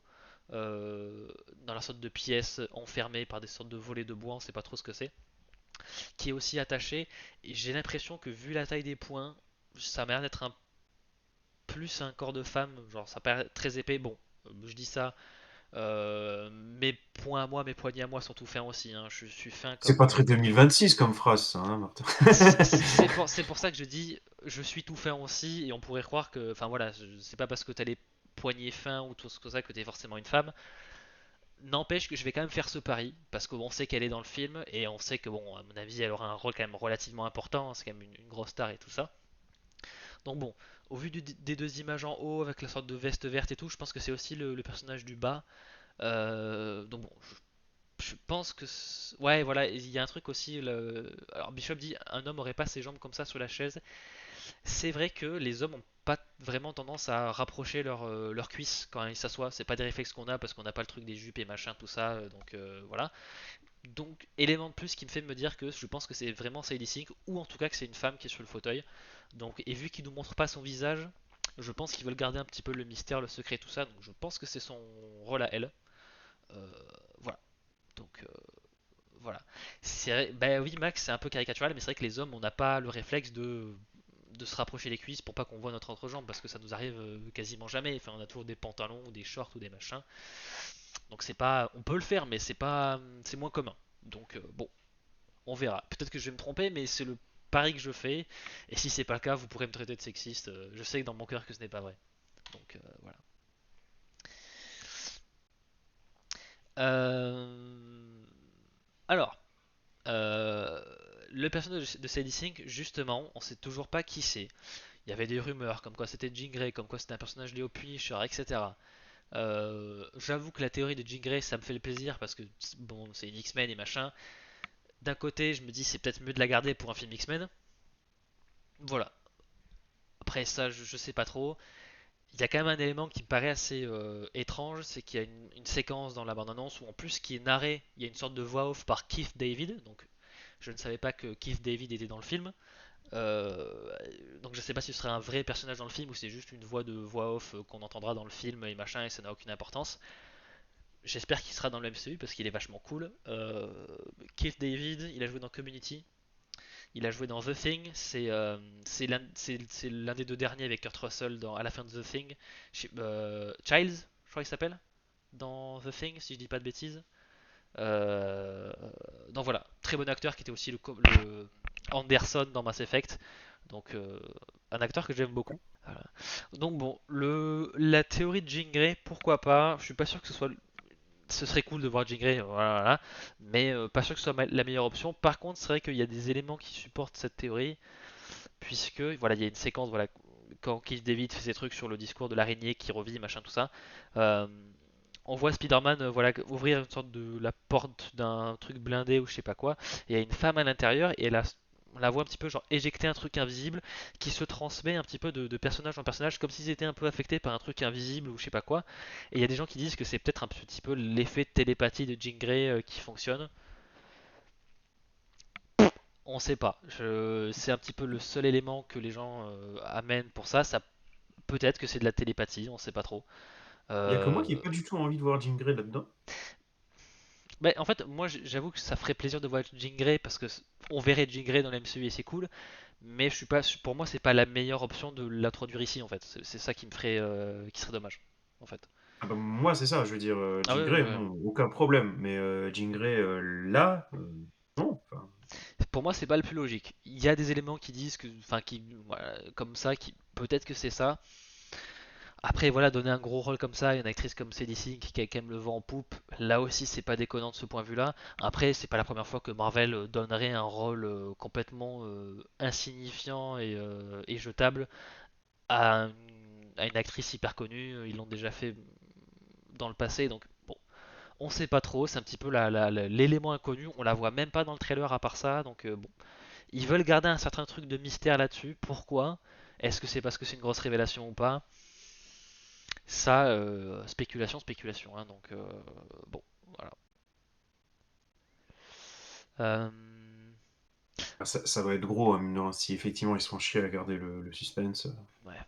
S1: euh, dans la sorte de pièce enfermée par des sortes de volets de bois, on sait pas trop ce que c'est, qui est aussi attachée. Et j'ai l'impression que vu la taille des poings, ça m'a l'air d'être un plus un corps de femme, genre ça paraît très épais. Bon, je dis ça, mes poings à moi, mes poignets à moi sont tout fins aussi, hein. Je suis fin
S2: C'est
S1: comme
S2: pas très 2026 comme phrase, ça, hein, Martin.
S1: c'est pour ça que je dis je suis tout fin aussi, et on pourrait croire que, enfin voilà, c'est pas parce que t'as les poignets fins ou tout ce que ça que t'es forcément une femme. N'empêche que je vais quand même faire ce pari parce qu'on sait qu'elle est dans le film et on sait que bon, à mon avis, elle aura un rôle quand même relativement important. C'est quand même une grosse star et tout ça. Donc bon, au vu des deux images en haut avec la sorte de veste verte et tout, je pense que c'est aussi le personnage du bas. Donc bon, je pense que ouais, voilà, il y a un truc aussi. Alors Bishop dit un homme aurait pas ses jambes comme ça sur la chaise. C'est vrai que les hommes ont pas vraiment tendance à rapprocher leurs cuisses quand ils s'assoient. C'est pas des réflexes qu'on a parce qu'on n'a pas le truc des jupes et machin tout ça. Donc voilà. Donc élément de plus qui me fait me dire que je pense que c'est vraiment Sadie Sink ou en tout cas que c'est une femme qui est sur le fauteuil. Donc et vu qu'il nous montre pas son visage, je pense qu'ils veulent garder un petit peu le mystère, le secret, tout ça. Donc je pense que c'est son rôle à elle. Euh, voilà. Donc voilà. Bah oui, Max, c'est un peu caricatural, mais c'est vrai que les hommes, on n'a pas le réflexe de se rapprocher les cuisses pour pas qu'on voit notre entrejambe parce que ça nous arrive quasiment jamais. Enfin, on a toujours des pantalons ou des shorts ou des machins. Donc c'est pas, on peut le faire, mais c'est moins commun. Donc bon, on verra. Peut-être que je vais me tromper, mais c'est le pari que je fais. Et si c'est pas le cas, vous pourrez me traiter de sexiste. Je sais que dans mon cœur que ce n'est pas vrai. Donc voilà. Euh, Alors, euh, le personnage de Sadie Sink, justement, on sait toujours pas qui c'est. Il y avait des rumeurs comme quoi c'était Jean Grey, comme quoi c'était un personnage Léo Punisher, etc. J'avoue que la théorie de Jean Grey, ça me fait le plaisir parce que bon, c'est une X-Men et machin. D'un côté, je me dis c'est peut-être mieux de la garder pour un film X-Men. Voilà. Après ça, je sais pas trop. Il y a quand même un élément qui me paraît assez étrange, c'est qu'il y a une séquence dans la bande-annonce où en plus qui est narré, il y a une sorte de voix off par Keith David. Donc je ne savais pas que Keith David était dans le film. Euh, donc je sais pas si ce serait un vrai personnage dans le film ou c'est juste une voix de voix off qu'on entendra dans le film et machin et ça n'a aucune importance. J'espère qu'il sera dans le MCU parce qu'il est vachement cool. Keith David, il a joué dans Community, il a joué dans The Thing, c'est l'un des deux derniers avec Kurt Russell à la fin de The Thing. Childs, je crois qu'il s'appelle, dans The Thing, si je dis pas de bêtises. Euh, donc voilà, très bon acteur qui était aussi le Anderson dans Mass Effect. Donc un acteur que j'aime beaucoup. Voilà. Donc bon, la théorie de Jean Grey, pourquoi pas. Je suis pas sûr que ce serait cool de voir Jean Grey, voilà, voilà. Mais pas sûr que ce soit la meilleure option. Par contre, c'est vrai qu'il y a des éléments qui supportent cette théorie, puisque voilà, il y a une séquence, voilà, quand Keith David fait ses trucs sur le discours de l'araignée qui revit, machin, tout ça. Euh, on voit Spider-Man voilà, ouvrir une sorte de la porte d'un truc blindé ou je sais pas quoi, et il y a une femme à l'intérieur et on la voit un petit peu genre éjecter un truc invisible qui se transmet un petit peu de personnage en personnage comme s'ils étaient un peu affectés par un truc invisible ou je sais pas quoi. Et il y a des gens qui disent que c'est peut-être un petit peu l'effet de télépathie de Jean Grey qui fonctionne. On sait pas. C'est un petit peu le seul élément que les gens amènent pour ça. Ça peut-être que c'est de la télépathie, on sait pas trop.
S2: Il y a que moi
S1: Euh,
S2: qui ai pas du tout envie de voir Jean Grey là-dedans.
S1: Bah, en fait, moi j'avoue que ça ferait plaisir de voir Jean Grey parce que on verrait Jean Grey dans la MCU et c'est cool, mais je suis pas, pour moi c'est pas la meilleure option de l'introduire ici en fait. C'est ça qui me ferait, qui serait dommage en fait.
S2: Ah bah, moi, c'est ça, je veux dire,
S1: Ah
S2: Jean
S1: ouais,
S2: Grey,
S1: ouais, ouais.
S2: bon, aucun problème, mais Jean Grey, là, non, enfin,
S1: Pour moi c'est pas le plus logique. Il y a des éléments qui disent que, enfin qui, voilà, comme ça, qui peut-être que c'est ça. Après voilà, donner un gros rôle comme ça à une actrice comme Sadie Sink qui a quand même le vent en poupe, là aussi c'est pas déconnant de ce point de vue-là. Après c'est pas la première fois que Marvel donnerait un rôle complètement insignifiant et jetable à une actrice hyper connue. Ils l'ont déjà fait dans le passé, donc bon, on sait pas trop. C'est un petit peu l'élément inconnu. On la voit même pas dans le trailer à part ça, donc bon, ils veulent garder un certain truc de mystère là-dessus. Pourquoi? Est-ce que c'est parce que c'est une grosse révélation ou pas? Ça, spéculation, spéculation. Hein, donc bon, voilà. Euh,
S2: Ah, ça va être gros, hein, mine de rien. Si effectivement ils se font chier à garder le suspense,
S1: Ouais.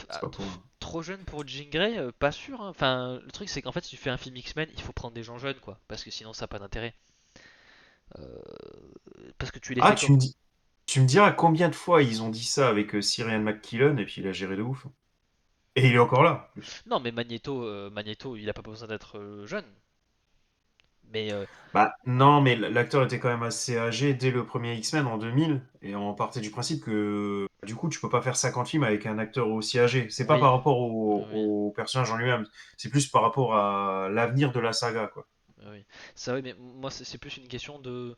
S2: c'est
S1: Ah,
S2: pas pour eux.
S1: trop jeune pour Jean Grey, pas sûr, hein. Enfin, le truc c'est qu'en fait, si tu fais un film X-Men, il faut prendre des gens jeunes, quoi, parce que sinon ça n'a pas d'intérêt. Parce que tu les
S2: Ah,
S1: fais comme.
S2: tu me diras combien de fois ils ont dit ça avec Cyril McKillen et puis il a géré de ouf. Et il est encore là, en plus.
S1: Non, mais Magneto, il a pas besoin d'être jeune. Mais
S2: Bah non, mais l'acteur était quand même assez âgé dès le premier X-Men en 2000 et on partait du principe que du coup tu peux pas faire 50 films avec un acteur aussi âgé. C'est pas
S1: oui,
S2: par rapport
S1: oui,
S2: au personnage en lui-même, c'est plus par rapport à l'avenir de la saga, quoi.
S1: oui. Ça, oui, mais moi c'est plus une question de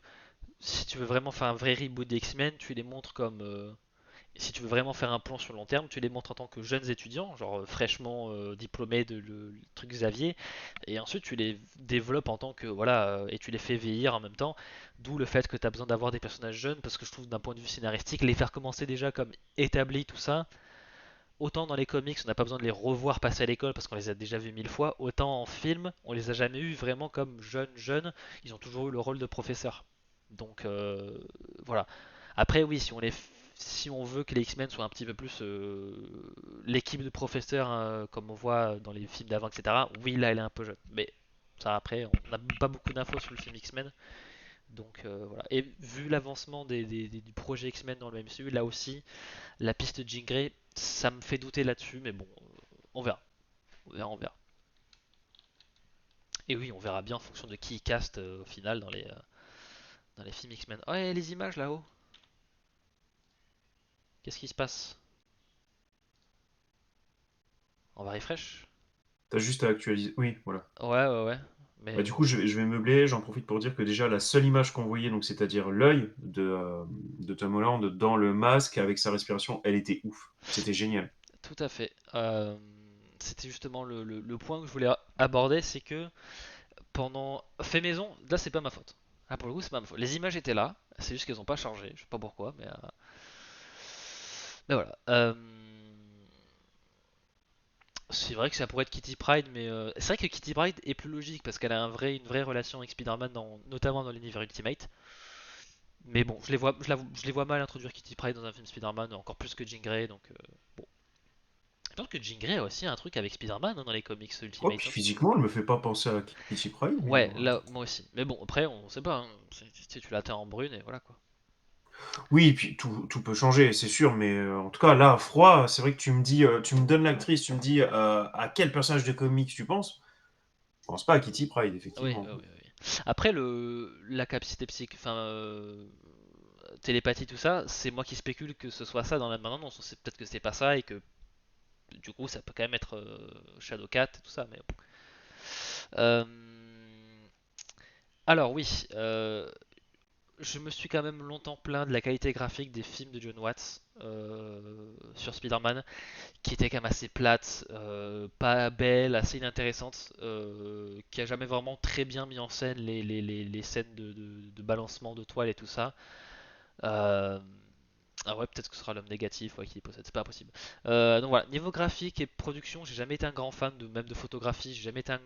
S1: si tu veux vraiment faire un vrai reboot des X-Men, tu les montres comme si tu veux vraiment faire un plan sur le long terme, tu les montres en tant que jeunes étudiants, genre fraîchement diplômés de le truc Xavier, et ensuite tu les développes en tant que voilà, et tu les fais vieillir en même temps. D'où le fait que tu as besoin d'avoir des personnages jeunes, parce que je trouve d'un point de vue scénaristique, les faire commencer déjà comme établis, tout ça. Autant dans les comics, on n'a pas besoin de les revoir passer à l'école parce qu'on les a déjà vus 1000 fois, autant en film, on les a jamais eu vraiment comme jeunes jeunes, ils ont toujours eu le rôle de professeur. Donc voilà. Après oui, si on veut que les X-Men soient un petit peu plus l'équipe de professeurs comme on voit dans les films d'avant, etc. Oui, là elle est un peu jeune. Mais ça après, on n'a pas beaucoup d'infos sur le film X-Men. Donc voilà. Et vu l'avancement du projet X-Men dans le MCU, là aussi, la piste Jean Grey, ça me fait douter là-dessus, mais bon, on verra. On verra, on verra. Et oui, on verra bien en fonction de qui cast au final dans les films X-Men. Oh, et les images là-haut. Qu'est-ce qui se passe? On va refresh?
S2: T'as juste à actualiser. Oui, voilà.
S1: Ouais, ouais, ouais.
S2: Bah,
S1: Mais
S2: du
S1: bon.
S2: coup, je vais meubler. J'en profite pour dire que déjà, la seule image qu'on voyait, donc c'est-à-dire l'œil de Tom Holland dans le masque avec sa respiration, elle était ouf. C'était génial.
S1: Tout à fait. C'était justement le point que je voulais aborder, c'est que pendant fait maison, là c'est pas ma faute. Ah pour le coup c'est pas ma faute. Les images étaient là, c'est juste qu'elles ont pas chargé. Je sais pas pourquoi, mais voilà. C'est vrai que ça pourrait être Kitty Pryde, mais c'est vrai que Kitty Pryde est plus logique parce qu'elle a une vraie relation avec Spider-Man, notamment dans l'univers Ultimate. Mais bon, je les vois mal introduire Kitty Pryde dans un film Spider-Man, encore plus que Jean Grey, donc bon. Je pense que Jean Grey a aussi un truc avec Spider-Man dans les comics
S2: Oh,
S1: Ultimate,
S2: puis
S1: hein.
S2: physiquement, elle me fait pas penser à Kitty Pryde, mais
S1: Ouais, là, moi aussi. Mais bon, après, on sait pas, hein. Tu la teins en brune et voilà quoi.
S2: oui, puis tout peut changer, c'est sûr, mais en tout cas, là, à froid, c'est vrai que tu me dis, tu me donnes l'actrice, tu me dis à quel personnage de comics tu penses. Je pense pas à Kitty Pryde,
S1: Oui,
S2: effectivement.
S1: oui, oui, oui. Après, la capacité psychique, enfin, télépathie, tout ça, c'est moi qui spécule que ce soit ça dans la bande-annonce. C'est peut-être que c'est pas ça et que du coup, ça peut quand même être Shadowcat et tout ça, mais bon. Euh, alors oui, je me suis quand même longtemps plaint de la qualité graphique des films de John Watts sur Spider-Man, qui était quand même assez plate, pas belle, assez inintéressante, qui a jamais vraiment très bien mis en scène les scènes de balancement de toile et tout ça. Euh, ah ouais, peut-être que ce sera l'homme négatif ouais, qui les possède, c'est pas possible. Donc voilà, niveau graphique et production, j'ai jamais été un grand fan même de photographie, j'ai jamais été un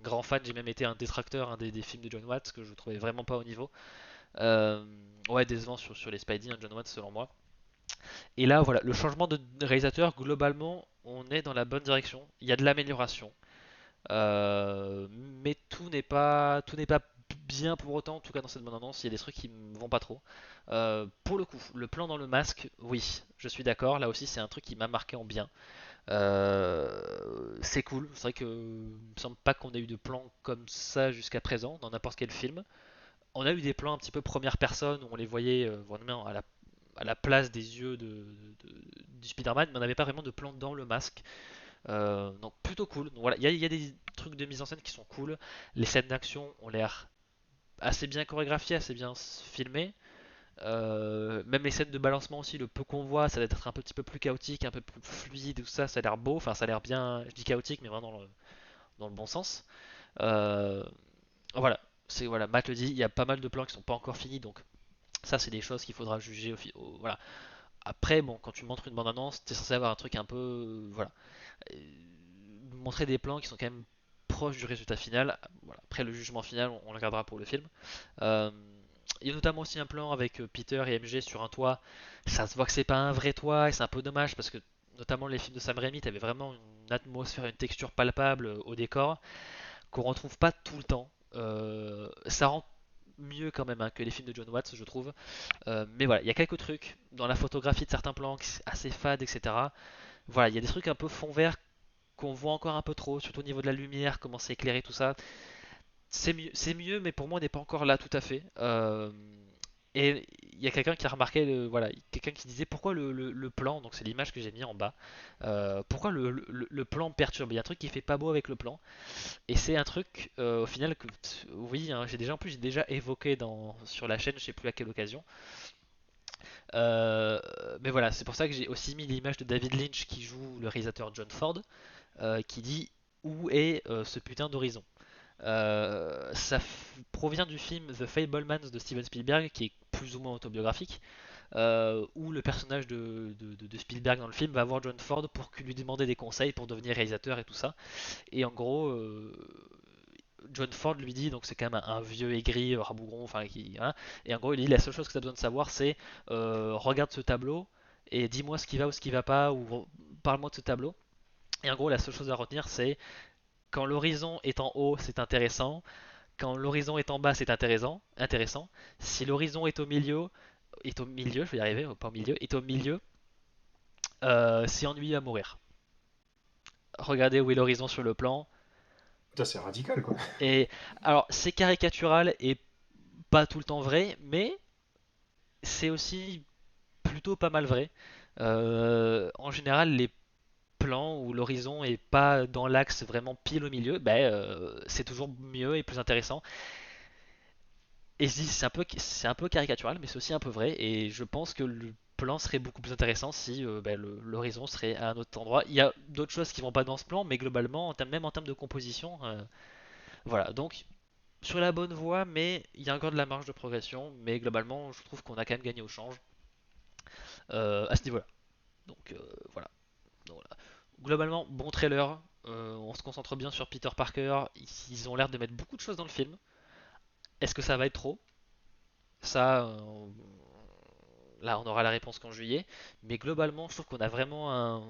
S1: grand fan, j'ai même été un détracteur des films de John Watts que je trouvais vraiment pas au niveau. Euh, ouais, décevant sur les Spidey, hein, John Watts selon moi. Et là, voilà, le changement de réalisateur, globalement, on est dans la bonne direction. Il y a de l'amélioration. Mais tout n'est pas bien pour autant, en tout cas dans cette bande-annonce, il y a des trucs qui me vont pas trop. Pour le coup, le plan dans le masque, oui, je suis d'accord, là aussi c'est un truc qui m'a marqué en bien. C'est cool, c'est vrai que il me semble pas qu'on ait eu de plans comme ça jusqu'à présent dans n'importe quel film. On a eu des plans un petit peu première personne où on les voyait vraiment à la place des yeux du Spider-Man, mais on n'avait pas vraiment de plan dans le masque. Donc plutôt cool. Donc voilà, il y a des trucs de mise en scène qui sont cool. Les scènes d'action ont l'air assez bien chorégraphiées, assez bien filmées. Même les scènes de balancement aussi, le peu qu'on voit, ça va être un petit peu plus chaotique, un peu plus fluide, tout ça, ça a l'air beau. Enfin, ça a l'air bien, je dis chaotique, mais vraiment dans le bon sens. Euh, voilà, voilà, Matt le dit, il y a pas mal de plans qui sont pas encore finis, donc ça c'est des choses qu'il faudra juger voilà. Après, bon, quand tu montres une bande-annonce, t'es censé avoir un truc un peu, voilà, euh, montrer des plans qui sont quand même proches du résultat final. Voilà. Après le jugement final, on le regardera pour le film. Euh, Il y a notamment aussi un plan avec Peter et MJ sur un toit. Ça se voit que c'est pas un vrai toit et c'est un peu dommage parce que notamment les films de Sam Raimi, t'avais vraiment une atmosphère, une texture palpable au décor qu'on retrouve pas tout le temps. Ça rend mieux quand même hein, que les films de John Watts, je trouve. Mais voilà, il y a quelques trucs dans la photographie de certains plans qui sont assez fades, etc. Voilà, il y a des trucs un peu fond vert qu'on voit encore un peu trop, surtout au niveau de la lumière, comment c'est éclairé, tout ça. C'est mieux, mais pour moi, on n'est pas encore là tout à fait. Et il y a quelqu'un qui a remarqué, voilà, quelqu'un qui disait pourquoi le plan, donc c'est l'image que j'ai mis en bas, pourquoi le plan perturbe. Il y a un truc qui fait pas beau avec le plan, et c'est un truc au final que, oui, hein, j'ai déjà évoqué sur la chaîne, je sais plus à quelle occasion. Euh, mais voilà, c'est pour ça que j'ai aussi mis l'image de David Lynch qui joue le réalisateur John Ford, qui dit où est ce putain d'horizon. Ça provient du film The Fablemans de Steven Spielberg, qui est plus ou moins autobiographique, où le personnage de Spielberg dans le film va voir John Ford pour lui demander des conseils pour devenir réalisateur et tout ça. Et en gros, John Ford lui dit, donc c'est quand même un vieux aigri, rabougron, enfin qui, hein, et en gros il dit la seule chose que tu as besoin de savoir c'est regarde ce tableau et dis-moi ce qui va ou ce qui va pas, ou parle-moi de ce tableau. Et en gros la seule chose à retenir c'est quand l'horizon est en haut c'est intéressant, quand l'horizon est en bas c'est intéressant. Si l'horizon est au milieu, je vais y arriver, pas au milieu, est au milieu, c'est ennuyeux à mourir. Regardez où est l'horizon sur le plan.
S2: Putain, c'est radical, quoi.
S1: Et alors c'est caricatural et pas tout le temps vrai, mais c'est aussi plutôt pas mal vrai. En général, les plans où l'horizon est pas dans l'axe vraiment pile au milieu, c'est toujours mieux et plus intéressant. Et je dis, c'est un peu caricatural, mais c'est aussi un peu vrai. Et je pense que le plan serait beaucoup plus intéressant si l'horizon serait à un autre endroit. Il y a d'autres choses qui vont pas dans ce plan, mais globalement, même en termes de composition, voilà. Donc, sur la bonne voie, mais il y a encore de la marge de progression. Mais globalement, je trouve qu'on a quand même gagné au change à ce niveau-là. Donc, voilà. Donc, voilà. Globalement, bon trailer. On se concentre bien sur Peter Parker. Ils ont l'air de mettre beaucoup de choses dans le film. Est-ce que ça va être trop? Ça, là, on aura la réponse qu'en juillet. Mais globalement, je trouve qu'on a vraiment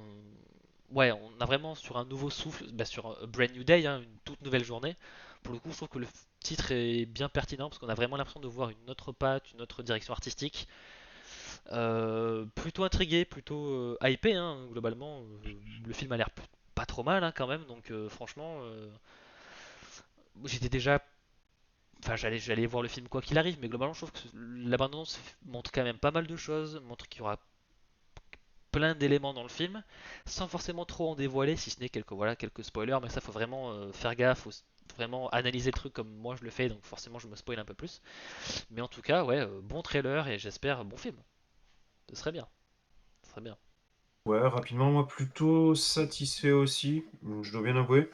S1: ouais, on a vraiment sur un nouveau souffle, sur un Brand New Day, hein, une toute nouvelle journée. Pour le coup, je trouve que le titre est bien pertinent parce qu'on a vraiment l'impression de voir une autre patte, une autre direction artistique. Plutôt intrigué, plutôt hypé, hein, globalement. Le film a l'air pas trop mal hein, quand même, donc franchement, j'étais déjà. Enfin, j'allais voir le film quoi qu'il arrive, mais globalement, je trouve que l'abondance montre quand même pas mal de choses, montre qu'il y aura plein d'éléments dans le film, sans forcément trop en dévoiler, si ce n'est quelques spoilers, mais ça faut vraiment faire gaffe, faut vraiment analyser le truc comme moi je le fais, donc forcément je me spoil un peu plus. Mais en tout cas, ouais, bon trailer et j'espère bon film. Ce serait bien, ce serait bien.
S2: Ouais, rapidement, moi, plutôt satisfait aussi, je dois bien avouer.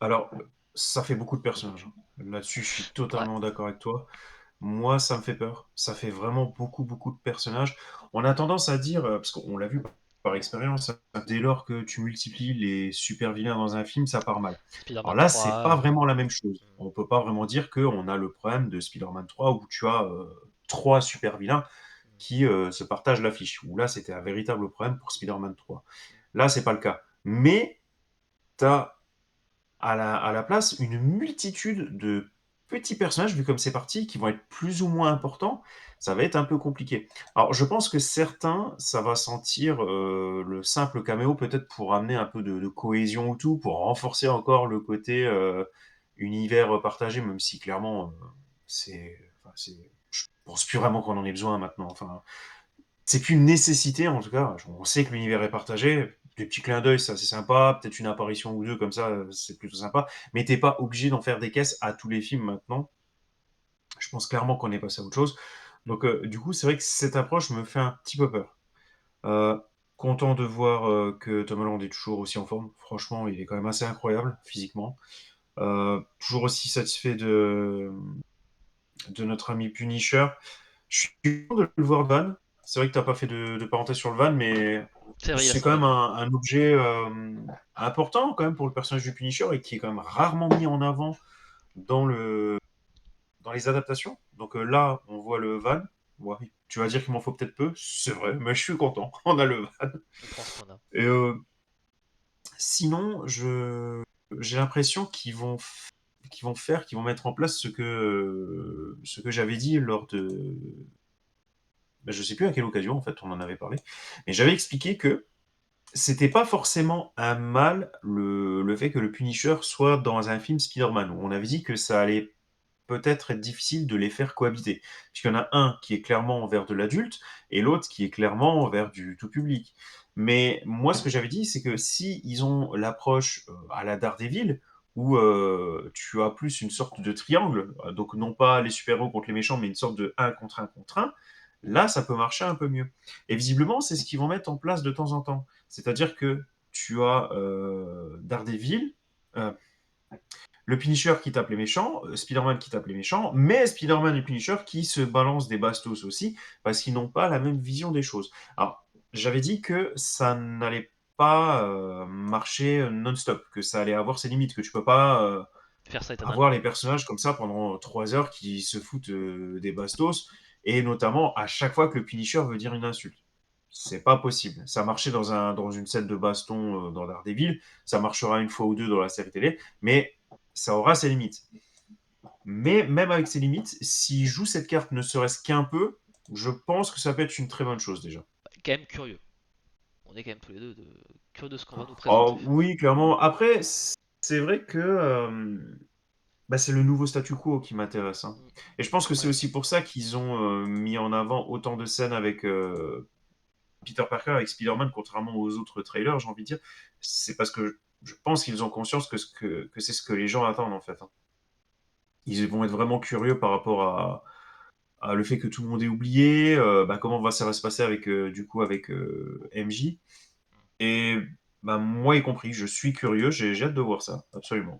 S2: Alors, ça fait beaucoup de personnages, hein. Là-dessus, je suis
S1: Ouais,
S2: totalement d'accord avec toi. Moi, ça me fait peur. Ça fait vraiment beaucoup, beaucoup de personnages. On a tendance à dire, parce qu'on l'a vu par expérience, hein, dès lors que tu multiplies les super vilains dans un film, ça part mal. Alors
S1: Spider-Man
S2: là, c'est
S1: 3.
S2: pas vraiment la même chose. On peut pas vraiment dire qu'on a le problème de Spider-Man 3 où tu as trois super vilains qui se partagent l'affiche. Où là, c'était un véritable problème pour Spider-Man 3. Là, c'est pas le cas. Mais tu as à la place une multitude de petits personnages, vu comme c'est parti, qui vont être plus ou moins importants, ça va être un peu compliqué. Alors, je pense que certains, ça va sentir le simple caméo, peut-être pour amener un peu de cohésion ou tout, pour renforcer encore le côté univers partagé, même si clairement, je pense plus vraiment qu'on en ait besoin maintenant. Enfin, c'est qu'une nécessité en tout cas. On sait que l'univers est partagé. Des petits clins d'œil, ça c'est sympa. Peut-être une apparition ou deux comme ça, c'est plutôt sympa. Mais t'es pas obligé d'en faire des caisses à tous les films maintenant. Je pense clairement qu'on est passé à autre chose. Donc du coup, c'est vrai que cette approche me fait un petit peu peur. Euh, Content de voir que Tom Holland est toujours aussi en forme. Franchement, il est quand même assez incroyable physiquement. Toujours aussi satisfait de notre ami Punisher. Je suis content de le voir Van. C'est vrai que tu n'as pas fait de parenthèse sur le Van, mais
S1: C'est vrai, il a
S2: c'est
S1: son
S2: quand même
S1: van.
S2: un objet important quand même pour le personnage du Punisher et qui est quand même rarement mis en avant dans dans les adaptations. Donc là, on voit le van. Ouais, tu vas dire qu'il m'en faut peut-être peu, c'est vrai, mais je suis content. On a le van.
S1: On prend ce qu'on a.
S2: Et sinon, j'ai l'impression qu'ils vont mettre en place ce que j'avais dit lors de, ben, je sais plus à quelle occasion en fait on en avait parlé, mais j'avais expliqué que c'était pas forcément un mal le fait que le Punisher soit dans un film Spider-Man. On avait dit que ça allait peut-être être difficile de les faire cohabiter. Puisqu'il y en a un qui est clairement envers de l'adulte et l'autre qui est clairement envers du tout public. Mais moi, ce que j'avais dit, c'est que si ils ont l'approche à la Daredevil, où tu as plus une sorte de triangle, donc non pas les super-héros contre les méchants, mais une sorte de un contre un, là, ça peut marcher un peu mieux. Et visiblement, c'est ce qu'ils vont mettre en place de temps en temps. C'est-à-dire que tu as Daredevil, euh, le Punisher qui tape les méchants, Spider-Man qui tape les méchants, mais Spider-Man et Punisher qui se balancent des bastos aussi, parce qu'ils n'ont pas la même vision des choses. Alors, j'avais dit que ça n'allait pas marcher non-stop, que ça allait avoir ses limites, que tu peux pas
S1: Faire ça
S2: avoir
S1: éternellement.
S2: les personnages comme ça pendant 3 heures qui se foutent des bastos, et notamment à chaque fois que le Punisher veut dire une insulte. C'est pas possible. Ça marchait dans une scène de baston dans Daredevil, ça marchera une fois ou deux dans la série télé, mais ça aura ses limites. Mais même avec ses limites, s'il joue cette carte ne serait-ce qu'un peu, je pense que ça peut être une très bonne chose déjà.
S1: Quand même curieux. On est quand même tous les deux curieux de ce qu'on va nous présenter.
S2: Oh, oui, clairement. Après, c'est vrai que bah, c'est le nouveau statu quo qui m'intéresse, hein.
S1: Mm.
S2: Et je pense que c'est
S1: Ouais.
S2: aussi pour ça qu'ils ont mis en avant autant de scènes avec Peter Parker, avec Spider-Man, contrairement aux autres trailers, j'ai envie de dire. C'est parce que je pense qu'ils ont conscience que c'est ce que les gens attendent en fait, hein. Ils vont être vraiment curieux par rapport le fait que tout le monde ait oublié, bah, ça va se passer avec, du coup, avec MJ. Et bah, moi y compris, je suis curieux, j'ai hâte de voir ça, absolument.